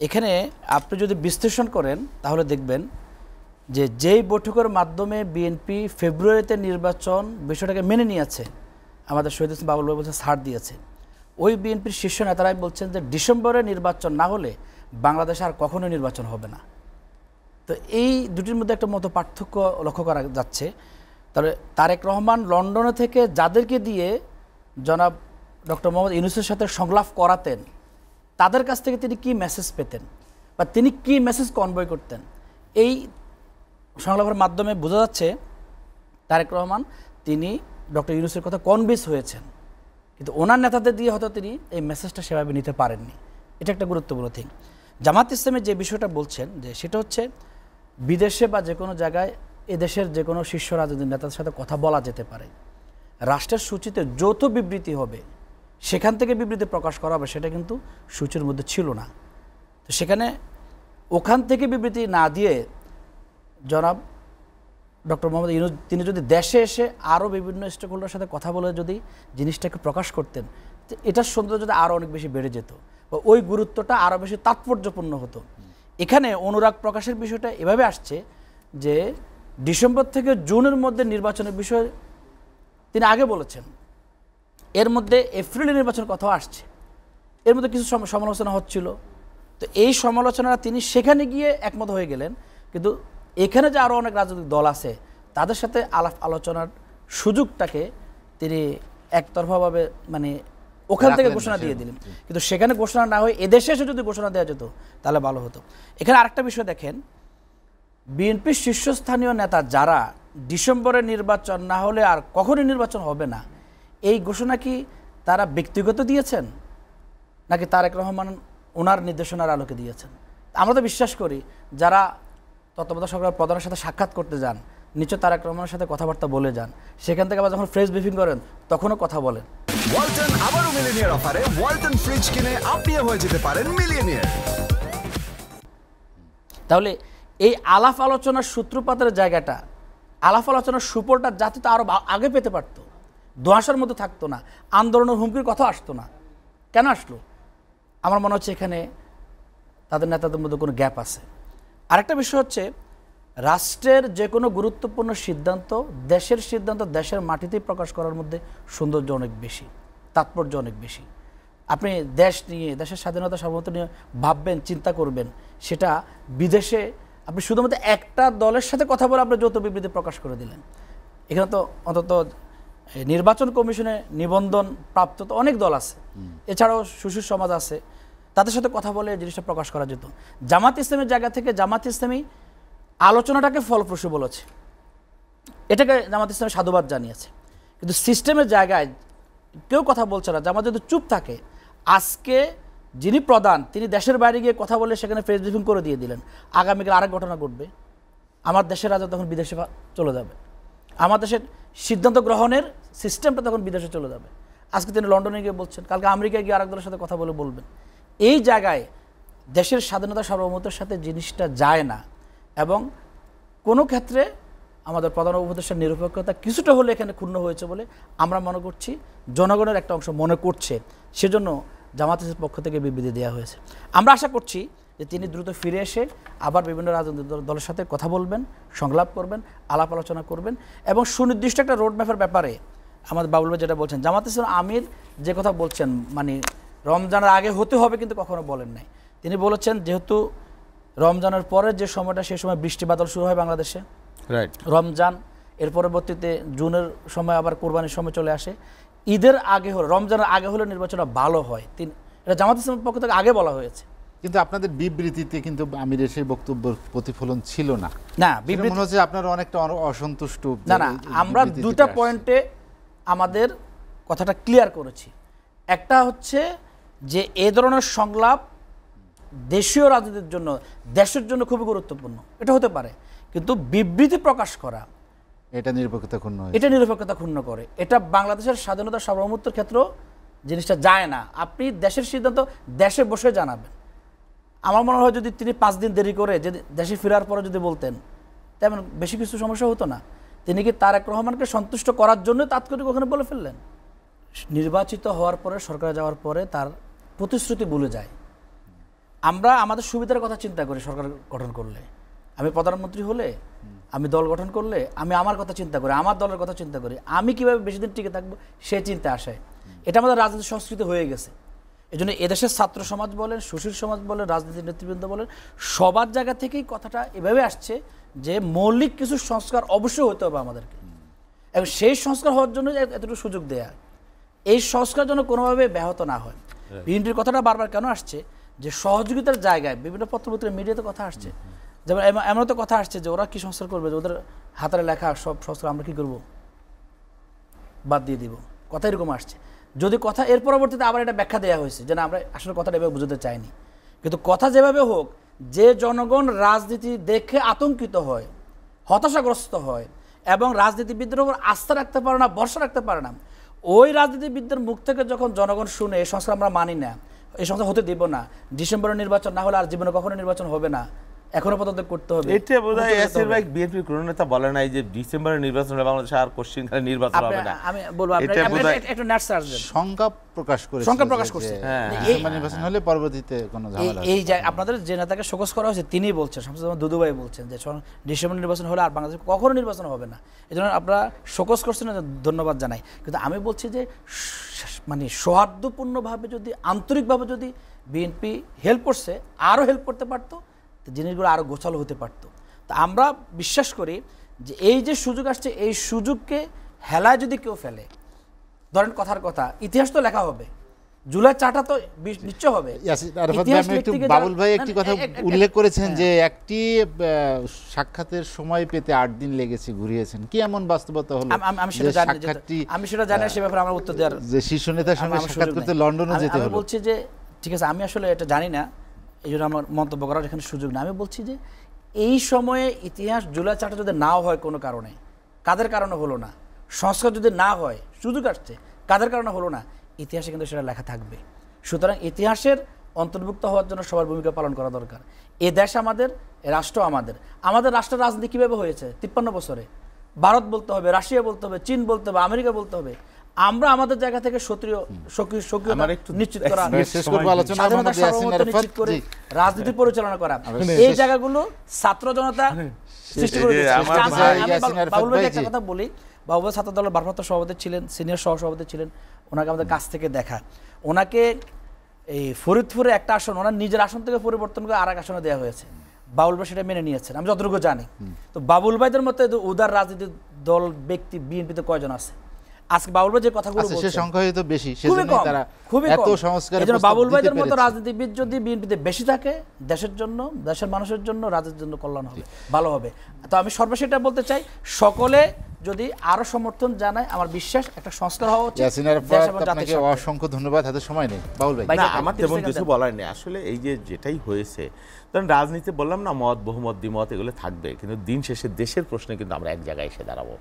এখানে আপনি যদি বিশ্লেষণ করেন তাহলে দেখবেন যে যেই বৈঠকের মাধ্যমে বিএনপি ফেব্রুয়ারিতে নির্বাচন বিষয়টাকে মেনে নিয়েছে, আমাদের শহীদ হোসেন বাবুল ভাই বলছে ছাড় দিয়েছে, ওই বিএনপির শীর্ষ নেতারাই বলছেন যে ডিসেম্বরে নির্বাচন না হলে বাংলাদেশে আর কখনোই নির্বাচন হবে না। তো এই দুটির মধ্যে একটা মতো পার্থক্য লক্ষ্য করা যাচ্ছে। তবে তারেক রহমান লন্ডনে থেকে যাদেরকে দিয়ে জনাব ডক্টর মোহাম্মদ ইউনূসের সাথে সংলাপ করাতেন, তাদের কাছ থেকে তিনি কি মেসেজ পেতেন বা তিনি কি মেসেজ কনভয় করতেন, এই সংলাপের মাধ্যমে বোঝা যাচ্ছে তারেক রহমান তিনি ডক্টর ইউনূসের কথা কনভিন্স হয়েছেন, কিন্তু ওনার নেতাদের দিয়ে হয়তো তিনি এই মেসেজটা সেভাবে নিতে পারেননি। এটা একটা গুরুত্বপূর্ণ থিং। জামাত ইসলামের যে বিষয়টা বলছেন যে সেটা হচ্ছে বিদেশে বা যে কোনো জায়গায় এদেশের যে কোনো শীর্ষ রাজনৈতিক নেতাদের সাথে কথা বলা যেতে পারে, রাষ্ট্রের সূচিতে যৌথ বিবৃতি হবে সেখান থেকে বিবৃতি প্রকাশ করা হবে, সেটা কিন্তু সূচির মধ্যে ছিল না। তো সেখানে ওখান থেকে বিবৃতি না দিয়ে জনাব ডক্টর মোহাম্মদ ইউনূস তিনি যদি দেশে এসে আরও বিভিন্ন স্টেক হোল্ডারের সাথে কথা বলে যদি জিনিসটাকে প্রকাশ করতেন, এটার সৌন্দর্য যদি আরও অনেক বেশি বেড়ে যেত বা ওই গুরুত্বটা আরও বেশি তাৎপর্যপূর্ণ হতো। এখানে অনুরাগ প্রকাশের বিষয়টা এভাবে আসছে যে ডিসেম্বর থেকে জুনের মধ্যে নির্বাচনের বিষয়ে তিনি আগে বলেছেন, এর মধ্যে এপ্রিলে নির্বাচনের কথাও আসছে, এর মধ্যে কিছু সমালোচনা হচ্ছিল। তো এই সমালোচনাটা তিনি সেখানে গিয়ে একমত হয়ে গেলেন, কিন্তু এখানে যে আরও অনেক রাজনৈতিক দল আছে তাদের সাথে আলাপ আলোচনার সুযোগটাকে তিনি একতরফাভাবে মানে ওখান থেকে ঘোষণা দিয়ে দিলেন। কিন্তু সেখানে ঘোষণা না হয়ে এদেশে এসে যদি ঘোষণা দেওয়া যেত তাহলে ভালো হতো। এখানে আরেকটা বিষয় দেখেন, বিএনপির শীর্ষস্থানীয় নেতা যারা ডিসেম্বরে নির্বাচন না হলে আর কখনোই নির্বাচন হবে না, এই ঘোষণা কি তারা ব্যক্তিগত দিয়েছেন নাকি তারেক রহমান ওনার নির্দেশনার আলোকে দিয়েছেন? আমরা তো বিশ্বাস করি যারা তত্ত্বাবধায়ক সরকার প্রধানের সাথে সাক্ষাৎ করতে যান নিশ্চয় তারেক রহমানের সাথে কথাবার্তা বলে যান, সেখান থেকে আবার যখন ফ্রেশ ব্রিফিং করেন তখনও কথা বলেন। ওয়ালটন আবারও মিলিয়নিয়ার অফারে ওয়ালটন ফ্রিজ কিনে আপনিও হয়ে যেতে পারেন মিলিয়নিয়ার। তাহলে এই আলাপ আলোচনার সূত্রপাতের জায়গাটা, আলাপ আলোচনার সুফলটা জাতি তো আরও আগে পেতে পারত, ধোঁয়াশার মধ্যে থাকতো না, আন্দোলনের হুমকির কথা আসতো না। কেন আসলো? আমার মনে হচ্ছে এখানে তাদের নেতাদের মধ্যে কোনো গ্যাপ আছে। আরেকটা বিষয় হচ্ছে রাষ্ট্রের যে কোনো গুরুত্বপূর্ণ সিদ্ধান্ত, দেশের সিদ্ধান্ত দেশের মাটিতেই প্রকাশ করার মধ্যে সৌন্দর্য অনেক বেশি, তাৎপর্য অনেক বেশি। আপনি দেশ নিয়ে, দেশের স্বাধীনতা সার্বভৌমত্ব নিয়ে ভাববেন, চিন্তা করবেন, সেটা বিদেশে আপনি শুধুমাত্র একটা দলের সাথে কথা বলে আপনি যৌথ বিবৃতি প্রকাশ করে দিলেন। এখানে তো অন্তত নির্বাচন কমিশনে নিবন্ধন প্রাপ্ত তো অনেক দল আছে, এছাড়াও সুশীল সমাজ আছে, তাদের সাথে কথা বলে জিনিসটা প্রকাশ করা যেত। জামাত ইসলামের জায়গা থেকে জামাত ইসলামী আলোচনাটাকে ফলপ্রসূ বলেছে, এটাকে জামাত ইসলামী সাধুবাদ জানিয়েছে। কিন্তু সিস্টেমের জায়গায় কেউ কথা বলছে না। জামাত যদি চুপ থাকে, আজকে যিনি প্রধান তিনি দেশের বাইরে গিয়ে কথা বলে সেখানে প্রেস ব্রিফিং করে দিয়ে দিলেন, আগামীকাল আরেক ঘটনা ঘটবে, আমার দেশের রাজা তখন বিদেশে চলে যাবে, আমার দেশের সিদ্ধান্ত গ্রহণের সিস্টেমটা তখন বিদেশে চলে যাবে। আজকে তিনি লন্ডনে গিয়ে বলছেন, কালকে আমেরিকায় গিয়ে আরেক দলের সাথে কথা বলে বলবেন। এই জায়গায় দেশের স্বাধীনতা সার্বভৌমত্বের সাথে জিনিসটা যায় না, এবং কোনো ক্ষেত্রে আমাদের প্রধান উপদেষ্টার নিরপেক্ষতা কিছুটা হলে এখানে ক্ষুণ্ণ হয়েছে বলে আমরা মনে করছি, জনগণের একটা অংশ মনে করছে। সেজন্য জামাতের পক্ষ থেকে বিবৃতি দেওয়া হয়েছে। আমরা আশা করছি যে তিনি দ্রুত ফিরে এসে আবার বিভিন্ন রাজনৈতিক দলের সাথে কথা বলবেন, সংলাপ করবেন, আলাপ আলোচনা করবেন, এবং সুনির্দিষ্ট একটা রোডম্যাপের ব্যাপারে আমাদের বাবুল ভাই যেটা বলছেন, জামাত ইসলাম আমির যে কথা বলছেন মানে রমজানের আগে হতে হবে কিন্তু কখনো বলেন নাই। তিনি বলেছেন যেহেতু রমজানের পরে যে সময়টা, সেই সময় বৃষ্টি বাদল শুরু হয় বাংলাদেশে, রাইট, রমজান এর পরবর্তীতে জুনের সময় আবার কোরবানির সময় চলে আসে, ঈদের আগে হলে, রমজানের আগে হলে নির্বাচনটা ভালো হয়। এটা জামাত ইসলামের পক্ষ থেকে আগে বলা হয়েছে। কিন্তু আপনাদের বিবৃতিতে কিন্তু আমিরের সেই বক্তব্যের প্রতিফলন ছিল না। না, বিবৃতি মনে হচ্ছে আপনারা অনেকটা অসন্তুষ্ট। না না, আমরা দুটা পয়েন্টে আমাদের কথাটা ক্লিয়ার করেছি। একটা হচ্ছে যে এ ধরনের সংলাপ দেশীয় রাজনীতির জন্য, দেশের জন্য খুবই গুরুত্বপূর্ণ, এটা হতে পারে, কিন্তু বিবৃতি প্রকাশ করা এটা নিরপেক্ষতা ক্ষুণ্ণ, এটা নিরপেক্ষতা ক্ষুণ্ণ করে। এটা বাংলাদেশের স্বাধীনতা সার্বভৌমত্বের ক্ষেত্রেও জিনিসটা যায় না। আপনি দেশের সিদ্ধান্ত দেশে বসে জানাবেন। আমার মনে হয় যদি তিনি 5 দিন দেরি করে যদি দেশে ফেরার পরে যদি বলতেন, তেমন বেশি কিছু সমস্যা হতো না। তিনি কি তারেক রহমানকে সন্তুষ্ট করার জন্য তাৎক্ষণিক ওখানে বলে ফেললেন? নির্বাচিত হওয়ার পরে, সরকারে যাওয়ার পরে তার প্রতিশ্রুতি ভুলে যায়। আমরা আমাদের সুবিধার কথা চিন্তা করি সরকার গঠন করলে। আমি প্রধানমন্ত্রী হলে, আমি দল গঠন করলে আমি আমার কথা চিন্তা করি, আমার দলের কথা চিন্তা করি, আমি কিভাবে বেশি দিন টিকে থাকবো সেই চিন্তা আসে। এটা আমাদের রাজনীতি সংস্কৃতি হয়ে গেছে। এই জন্য এদেশের ছাত্র সমাজ বলেন, সুশীল সমাজ বলেন, রাজনীতির নেতৃবৃন্দ বলেন, সবার জায়গা থেকেই কথাটা এভাবে আসছে যে মৌলিক কিছু সংস্কার অবশ্যই হতে হবে আমাদেরকে, এবং সেই সংস্কার হওয়ার জন্য এতটুকু সুযোগ দেয়া, এই সংস্কার যেন কোনোভাবে ব্যাহত না হয়। বিএনপির কথাটা বারবার কেন আসছে যে সহযোগিতার জায়গায় বিভিন্ন পত্রপত্রিকা মিডিয়াতে কথা আসছে, যেমন এমন তো কথা আসছে যে ওরা কি সংস্কার করবে, যে ওদের হাতের লেখা সব সংস্কার আমরা কি করব, বাদ দিয়ে দিব, কথা এরকম আসছে। যদি কথা এর পরবর্তীতে আবার এটা ব্যাখ্যা দেওয়া হয়েছে যে না আমরা আসলে কথাটা এভাবে বুঝতে চাইনি, কিন্তু কথা যেভাবে হোক, যে জনগণ রাজনীতি দেখে আতঙ্কিত হয়, হতাশাগ্রস্ত হয় এবং রাজনীতিবিদদের উপর আস্থা রাখতে পারে না, ভরসা রাখতে পারে না, ওই রাজনীতিবিদদের মুখ থেকে যখন জনগণ শুনে এই সংস্কার আমরা মানি না, এই সংস্কার হতে দিব না, ডিসেম্বরের নির্বাচন না হলে আর জীবনে কখনো নির্বাচন হবে না, এখনো পদত্যাগ করতে হবে, এটা বোধহয় ইয়াসির ভাই বিএনপির কোনো নেতা বলে নাই যে ডিসেম্বরের নির্বাচন হলে বাংলাদেশে আর কোশ্চিনকালে নির্বাচন হবে না। আমি বলবো একটু নার্স আসবেন, সংখ্যা প্রকাশ করেছে, সংখ্যা প্রকাশ করছে ডিসেম্বর নির্বাচন হলে পরবর্তীতে কোনো ঝামেলা এই যে আপনাদের যে নেতাকে শোকজ করা হয়েছে তিনিই বলছেন, শামসুজ্জামান দুদুভাই বলছেন যে ডিসেম্বর নির্বাচন হলে আর বাংলাদেশে কখনো নির্বাচন হবে না। এই জন্য আপনারা শোকজ করছেন, ধন্যবাদ জানাই। কিন্তু আমি বলছি যে মানে সৌহার্দ্যপূর্ণভাবে যদি, আন্তরিকভাবে যদি বিএনপি হেল্প করছে, আরও হেল্প করতে পারতো, জিনিসগুলো আরও গোছালো হতে পারতো। তা আমরা বিশ্বাস করি যে এই যে সুযোগ আসছে, এই সুযোগকে হেলায় যদি কেউ ফেলে, ধরেন কথার কথা, ইতিহাস তো লেখা হবে, জুলাই 4টা তো নিশ্চয় হবে। বাবুল ভাই একটি কথা উল্লেখ করেছেন যে একটি সাক্ষাতের সময় পেতে 8 দিন লেগেছে, ঘুরিয়েছেন, কি এমন বাস্তবতা হলো? আমি সেটা জানি, সে ব্যাপারে আমার উত্তর দেওয়ার, যে শীর্ষ নেতার সঙ্গে সাক্ষাৎ করতে লন্ডনে যেতে হলো। আমি বলছি যে ঠিক আছে, আমি আসলে এটা জানি না, এই জন্য আমার মন্তব্য করার এখানে সুযোগ না। আমি বলছি যে এই সময়ে ইতিহাস জুলাই 4টা যদি নাও হয় কোনো কারণে, কাদের কারণে হলো না, সংস্কার যদি না হয়, সুযোগ আসছে, কাদের কারণে হলো না, ইতিহাসে কিন্তু সেটা লেখা থাকবে। সুতরাং ইতিহাসের অন্তর্ভুক্ত হওয়ার জন্য সবার ভূমিকা পালন করা দরকার। এই দেশ আমাদের, রাষ্ট্র আমাদের। আমাদের রাষ্ট্রের রাজনীতি কীভাবে হয়েছে 53 বছরে? ভারত বলতে হবে, রাশিয়া বলতে হবে, চীন বলতে হবে, আমেরিকা বলতে হবে। আমরা আমাদের জায়গা থেকে সক্রিয়তা নিশ্চিত করা, স্বাধীনতা সার্বভৌমত্ব নিশ্চিত করে রাজনীতি পরিচালনা করা, এই জায়গাগুলো ছাত্র জনতা সৃষ্টি করে দিয়েছে। বাবুল ভাই একটা কথা বলি, বাবুল ভাই ছাত্র দলের ভারপ্রাপ্ত সভাপতি ছিলেন, সিনিয়র সহসভাপতি ছিলেন, ওনাকে আমাদের কাছ থেকে দেখা, ওনাকে এই ফরিদপুরে একটা আসন ওনার নিজের আসন থেকে পরিবর্তন করে আর এক আসনে দেওয়া হয়েছে। বাবুল ভাই সেটা মেনে নিয়েছেন, আমি যতটুকু জানি। তো বাবুল ভাইদের মধ্যে উদার রাজনীতির দল ব্যক্তি বিএনপিতে কয়জন আছে? আজকে বাবুল ভাই যে কথাগুলো বলছেন, সে সংখ্যা হয়তো বেশি, সেজন্য তারা এত সংস্কারের প্রস্তাব দিতে পেরেছে। বাবুল ভাইদের মতো রাজনীতিবিদ যদি বিএনপিতে বেশি থাকে, দেশের জন্য, দেশের মানুষের জন্য, রাজ্যের জন্য কল্যাণ হবে, ভালো হবে। তো আমি সর্বশেষ এটা বলতে চাই, সকলে যদি আরো সমর্থন জানায়, আমার বিশ্বাস একটা সংস্কার হওয়া উচিত। আপনাকে অসংখ্য ধন্যবাদ। হাতে সময় নেই বাবুল ভাই। না, আমার তেমন কিছু বলার নেই আসলে। এই যে যেটাই হয়েছে, কারণ রাজনীতি বললাম না, মত বহুমত দ্বিমত এগুলো থাকবে, কিন্তু দিন শেষে দেশের প্রশ্নে কিন্তু আমরা এক জায়গায় এসে দাঁড়াবো।